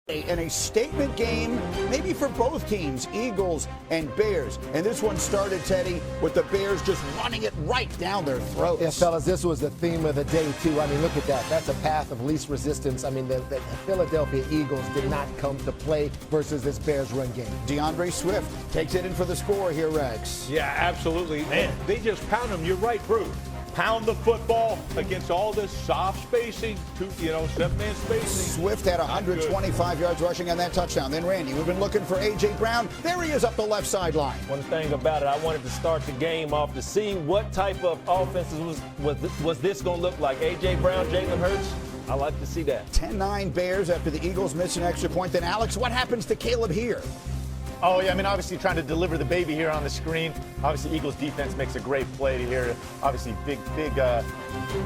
In a statement game, maybe for both teams, Eagles and Bears. And this one started, Teddy, with the Bears just running it right down their throats. Yeah, fellas, this was the theme of the day, too. I mean, look at that. That's a path of least resistance. I mean, the Philadelphia Eagles did not come to play versus this Bears run game. DeAndre Swift takes it in for the score here, Rex. Yeah, absolutely. Man, they just pound them. You're right, Bruce. Pound the football against all this soft spacing, 7-man spacing. Swift had 125 yards rushing on that touchdown. Then Randy, we've been looking for A.J. Brown. There he is up the left sideline. One thing about it, I wanted to start the game off to see what type of offenses was this going to look like. A.J. Brown, Jalen Hurts. I like to see that. 10-9 Bears after the Eagles miss an extra point. Then, Alex, what happens to Caleb here? Oh, yeah, I mean, obviously trying to deliver the baby here on the screen. Obviously, Eagles defense makes a great play here. Obviously, big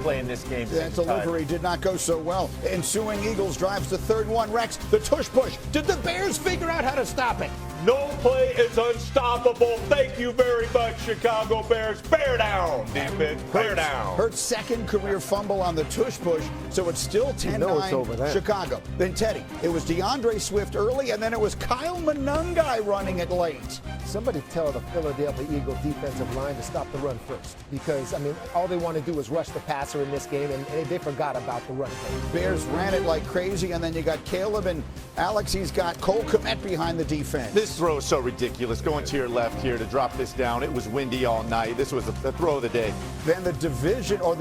play in this game. That delivery did not go so well. Ensuing Eagles drives to 3rd and 1. Rex, the tush push. Did the Bears figure out how to stop it? No play is unstoppable. Thank you very much, Chicago Bears. Bear down, defense. Bear down. Hurts' second career fumble on the tush push, so it's still 10-9 Chicago. Then, Teddy, it was DeAndre Swift early, and then it was Kyle Monangai running it late. Somebody tell the Philadelphia Eagles defensive line to stop the run first, because, I mean, all they want to do is rush the passer in this game, and they forgot about the run play. Bears ran it like crazy, and then you got Caleb and Alex. He's got Cole Kmet behind the defense. This throw is so ridiculous. Going to your left here to drop this down. It was windy all night. This was the throw of the day. Then the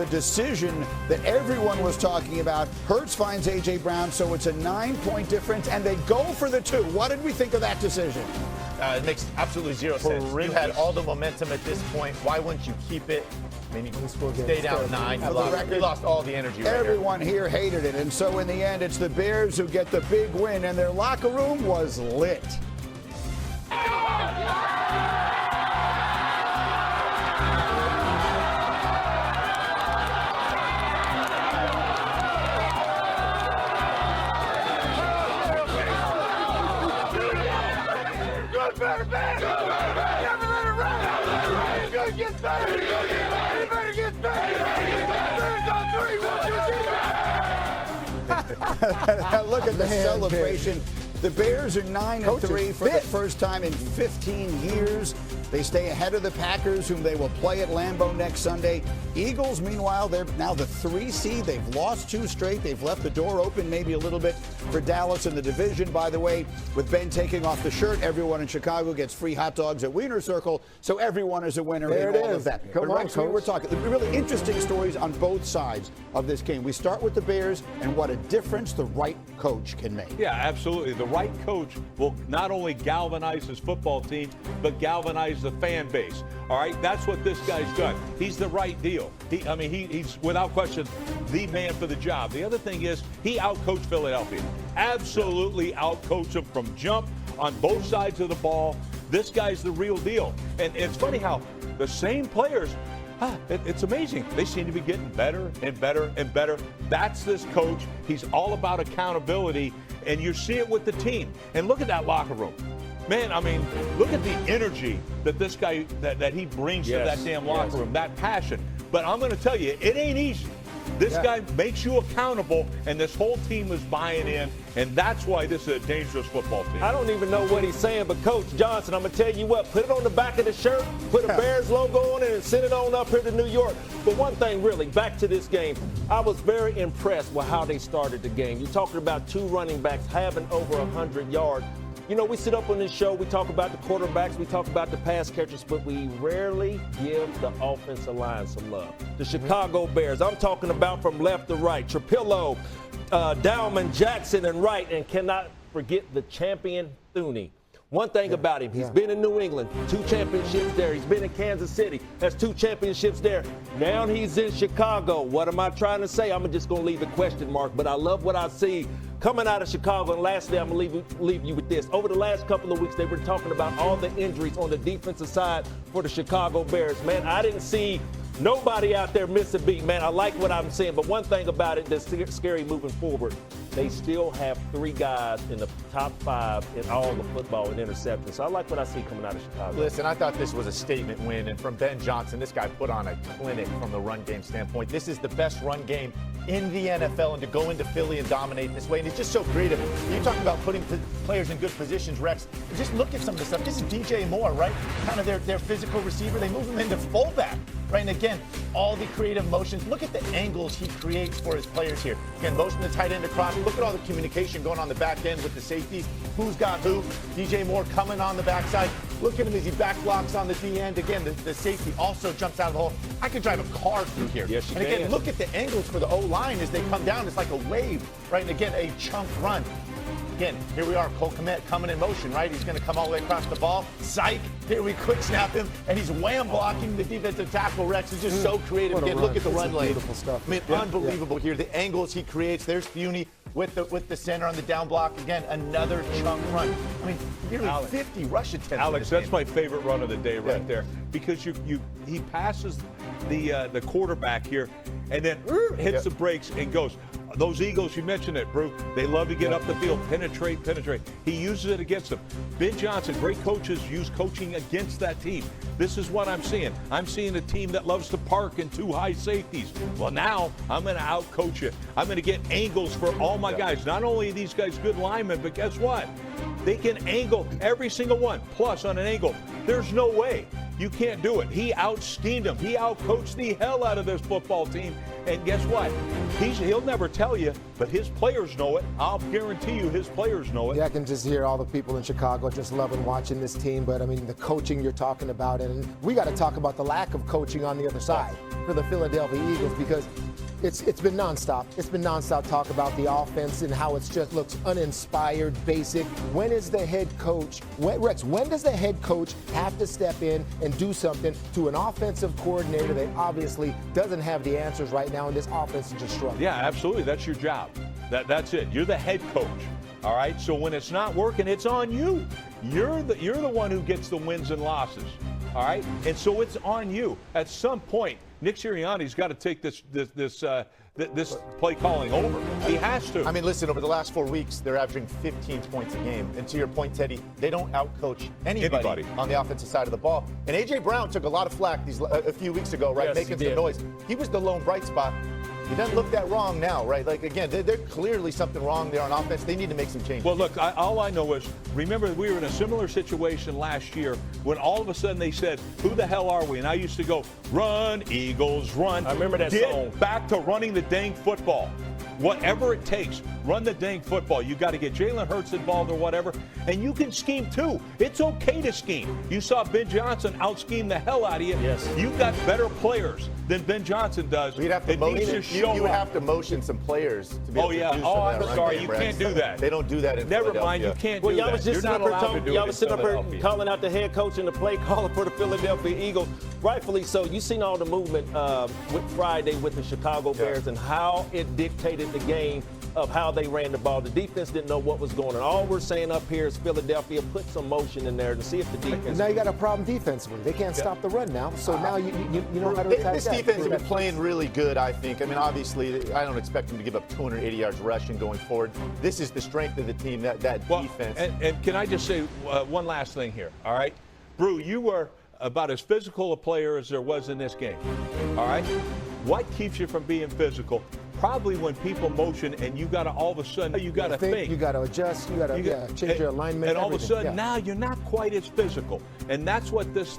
decision that everyone was talking about. Hurts finds A.J. Brown, so it's a 9-point difference, and they go for the 2. What did we think of that decision? It makes absolutely zero sense. You had all the momentum at this point. Why wouldn't you keep it? I mean, you stay down 9. You lost all the energy. Everyone here hated it, and so in the end, it's the Bears who get the big win, and their locker room was lit. Look at the celebration. The Bears are 9-3 for the first time in 15 years. They stay ahead of the Packers, whom they will play at Lambeau next Sunday. Eagles, meanwhile, they're now the 3 seed. They've lost 2 straight. They've left the door open maybe a little bit for Dallas in the division. By the way, with Ben taking off the shirt, everyone in Chicago gets free hot dogs at Wiener Circle. So everyone is a winner in all of that. Come on, Rex, we're talking really interesting stories on both sides of this game. We start with the Bears and what a difference the right coach can make. Yeah, absolutely. The right coach will not only galvanize his football team, but galvanize the fan base. All right, that's what this guy's done. He's the right deal. He's without question the man for the job. The other thing is he outcoached Philadelphia. Absolutely outcoached them from jump on both sides of the ball. This guy's the real deal. And it's funny how the same players, it's amazing. They seem to be getting better and better and better. That's this coach. He's all about accountability, and you see it with the team. And look at that locker room. Man, I mean, look at the energy that this guy, that he brings to that damn locker room, that passion. But I'm going to tell you, it ain't easy. This guy makes you accountable, and this whole team is buying in, and that's why this is a dangerous football team. I don't even know what he's saying, but Coach Johnson, I'm going to tell you what, put it on the back of the shirt, put a Bears logo on it, and send it on up here to New York. But one thing, really, back to this game, I was very impressed with how they started the game. You're talking about 2 running backs having over 100 yards. You know, we sit up on this show, we talk about the quarterbacks, we talk about the pass catchers, but we rarely give the offensive line some love. The Chicago Bears, I'm talking about from left to right, Trapillo, Dowman, Jackson, and Wright, and cannot forget the champion Thuney. One thing about him, he's been in New England, 2 championships there. He's been in Kansas City, has 2 championships there. Now he's in Chicago. What am I trying to say? I'm just going to leave a question mark, but I love what I see coming out of Chicago. And lastly, I'm going to leave you with this. Over the last couple of weeks, they were talking about all the injuries on the defensive side for the Chicago Bears. Man, I didn't see nobody out there miss a beat, man. I like what I'm seeing. But one thing about it that's scary moving forward, they still have 3 guys in the top 5 in all the football and interceptions. So I like what I see coming out of Chicago. Listen, I thought this was a statement win. And from Ben Johnson, this guy put on a clinic from the run game standpoint. This is the best run game in the NFL and to go into Philly and dominate this way. And it's just so creative. You talk about putting players in good positions, Rex. Just look at some of the stuff. This is DJ Moore, right? Kind of their physical receiver. They move him into fullback, right? And again, all the creative motions. Look at the angles he creates for his players here. Again, motion the tight end across. Look at all the communication going on the back end with the safeties. Who's got who? DJ Moore coming on the backside. Look at him as he back blocks on the D end. Again, the safety also jumps out of the hole. I could drive a car through here. Yes, you and again, can. look at the angles for the O-line as they come down. It's like a wave, right? And again, a chunk run. Again, here we are, Cole Kmet coming in motion, right? He's going to come all the way across the ball. Psych, here we quick snap him, and he's wham blocking the defensive tackle. Rex is just so creative. Again, look at the run lane. Beautiful stuff. I mean, unbelievable here. The angles he creates. There's Funi with the center on the down block. Again, another chunk run. I mean, nearly 50 rush attempts. Alex, that's my favorite run of the day right there, because he passes the quarterback here and then hits the brakes and goes. Those Eagles, you mentioned it, Brew. They love to get up the field, penetrate. He uses it against them. Ben Johnson, great coaches use coaching against that team. This is what I'm seeing. I'm seeing a team that loves to park in two high safeties. Well, now I'm going to out-coach you. I'm going to get angles for all my guys. Not only are these guys good linemen, but guess what? They can angle every single one. Plus, on an angle, there's no way. You can't do it. He out-schemed him. He out-coached the hell out of this football team. And guess what? He'll never tell you, but his players know it. I'll guarantee you his players know it. Yeah, I can just hear all the people in Chicago just loving watching this team. But, I mean, the coaching you're talking about, and we got to talk about the lack of coaching on the other side for the Philadelphia Eagles, because it's been nonstop. It's been nonstop talk about the offense and how it just looks uninspired, basic. When is the head coach, Rex, when does the head coach have to step in and do something to an offensive coordinator that obviously doesn't have the answers right now, and this offense is just struggling? Yeah, absolutely. That's your job. That's it. You're the head coach. All right. So when it's not working, it's on you. You're the one who gets the wins and losses. All right. And so it's on you. At some point, Nick Sirianni's got to take this play calling over. He has to. I mean, listen, over the last 4 weeks, they're averaging 15 points a game. And to your point, Teddy, they don't outcoach anybody on the offensive side of the ball. And A.J. Brown took a lot of flack a few weeks ago, right, yes, making some noise. He was the lone bright spot. He doesn't look that wrong now, right? Like, again, there's clearly something wrong there on offense. They need to make some changes. Well, look, all I know is, remember, we were in a similar situation last year when all of a sudden they said, who the hell are we? And I used to go, run, Eagles, run. I remember that song. Get back to running the dang football. Whatever it takes, run the dang football. You got to get Jalen Hurts involved or whatever, and you can scheme too. It's okay to scheme. You saw Ben Johnson out-scheme the hell out of you. Yes. You've got better players than Ben Johnson does. You'd have to you would have to motion some players to be able to do some of that I'm sorry. game, You Rex. can't do that. They don't do that in Never Philadelphia. mind. You can't Well, do y'all that. was just You're not allowed to do y'all it was in sitting up here Philadelphia. calling out the head coach and the play caller for the Philadelphia Eagles. Rightfully so. You seen all the movement with Friday with the Chicago Bears and how it dictated the game of how they ran the ball. The defense didn't know what was going on. All we're saying up here is Philadelphia put some motion in there to see if the defense. Now you got a problem defensively. They can't stop the run now. So now you know how to attack This that. defense has been playing really good, I think. I mean, obviously, I don't expect them to give up 280 yards rushing going forward. This is the strength of the team, that defense. And can I just say one last thing here, all right? Brew, you were about as physical a player as there was in this game, all right? What keeps you from being physical? Probably when people motion and you got to all of a sudden, you got to think. You got to adjust. You got to change your alignment. And all of a sudden, now you're not quite as physical. And that's what this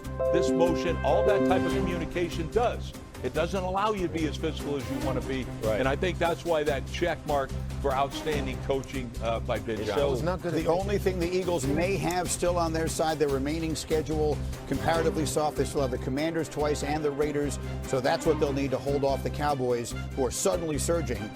motion, all that type of communication does. It doesn't allow you to be as physical as you want to be. Right. And I think that's why that check mark for outstanding coaching by Ben Johnson. The only thing the Eagles may have still on their side, their remaining schedule, comparatively soft. They still have the Commanders twice and the Raiders. So that's what they'll need to hold off the Cowboys, who are suddenly surging.